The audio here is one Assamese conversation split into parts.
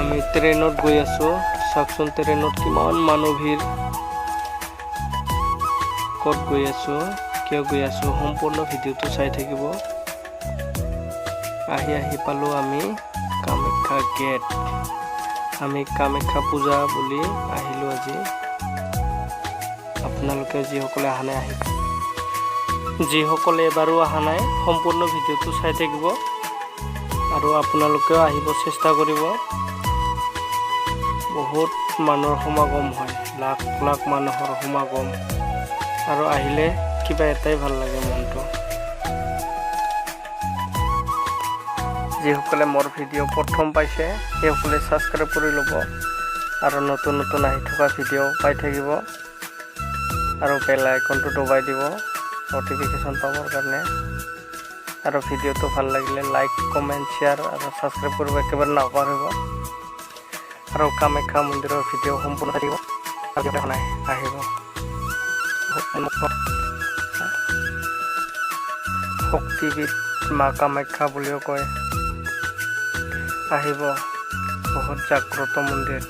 আমি ট্ৰেইনত গৈ আছোঁ। চাওকচোন ট্ৰেইনত কিমান মানুহ ভিৰ। ক'ত গৈ আছোঁ, কিয় গৈ আছোঁ, সম্পূৰ্ণ ভিডিঅ'টো চাই থাকিব। আহি পালোঁ আমি কামাখ্যা গেট। আমি কামাখ্যা পূজা বুলি আহিলোঁ আজি। আপোনালোকে যিসকলে অহা নাই আহিব, যিসকলে এবাৰো অহা নাই সম্পূৰ্ণ ভিডিঅ'টো চাই থাকিব আৰু আপোনালোকেও আহিব চেষ্টা কৰিব। বহুত মানুহৰ সমাগম হয়, লাখ লাখ মানুহৰ সমাগম, আৰু আহিলে কিবা এটাই ভাল লাগে মনটো। যিসকলে মোৰ ভিডিঅ' প্ৰথম পাইছে সেইসকলে ছাবস্ক্ৰাইব কৰি ল'ব আৰু নতুন নতুন আহি থকা ভিডিঅ' পাই থাকিব আৰু বেল আইকনটো দবাই দিব নটিফিকেশ্যন পাবৰ কাৰণে। আৰু ভিডিঅ'টো ভাল লাগিলে লাইক, কমেণ্ট, শ্বেয়াৰ আৰু ছাবস্ক্ৰাইব কৰিব একেবাৰে নাপাহৰিব। আৰু কামাখ্যা মন্দিৰৰ ভিডিঅ' সম্পূৰ্ণ থাকিব আৰু নাই আহিব। শক্তিপীঠ মা কামাখ্যা বুলিও কয়। আহিব, বহুত জাগ্ৰত মন্দিৰ।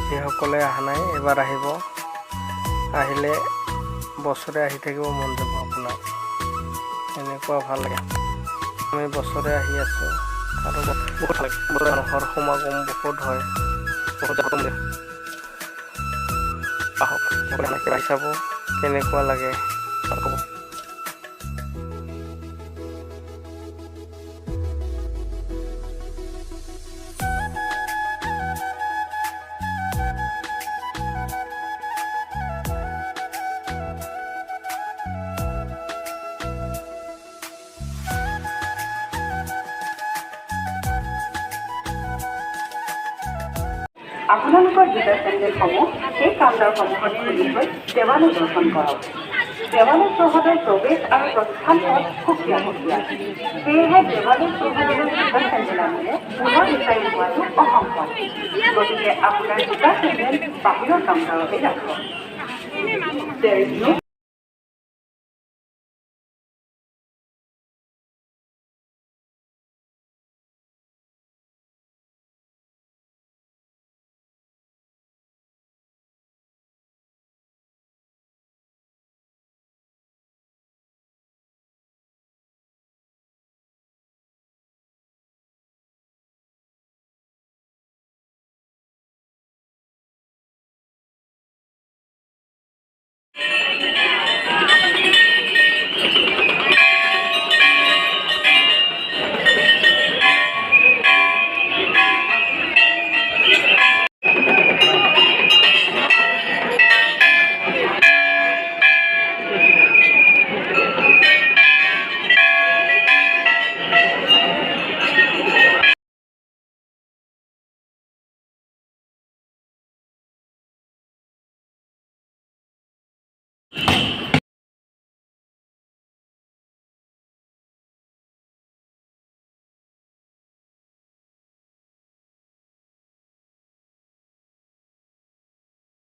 যিসকলে অহা নাই এবাৰ আহিব। আহিলে বছৰে আহি থাকিব মন যাব আপোনাৰ, এনেকুৱা ভাল লাগে। আমি বছৰে আহি আছোঁ আৰু বহুত ভাল লাগে। মানুহৰ সমাগম বহুত হয়, বহুত জাগ্ৰত মন্দিৰ। আহক আহি চাব কেনেকুৱা লাগে আৰু ক'ব। আপোনালোকৰ জোতা চেণ্ডেলসমূহ সেই কাউণ্টাৰসমূহত খুলি গৈ দেৱালয় দৰ্শন কৰক। দেৱালয় চৌহদৰ প্ৰৱেশ আৰু প্ৰস্থান পথ সুকীয়া। সেয়েহে দেৱালয় চৌহদলৈ জোতা চেণ্ডেল আনিলে পুনৰ বিচাৰি পোৱাটো অসম্ভৱ। গতিকে আপোনাৰ জোতা চেণ্ডেল বাহিৰৰ কাউণ্টাৰতে ৰাখক। There is no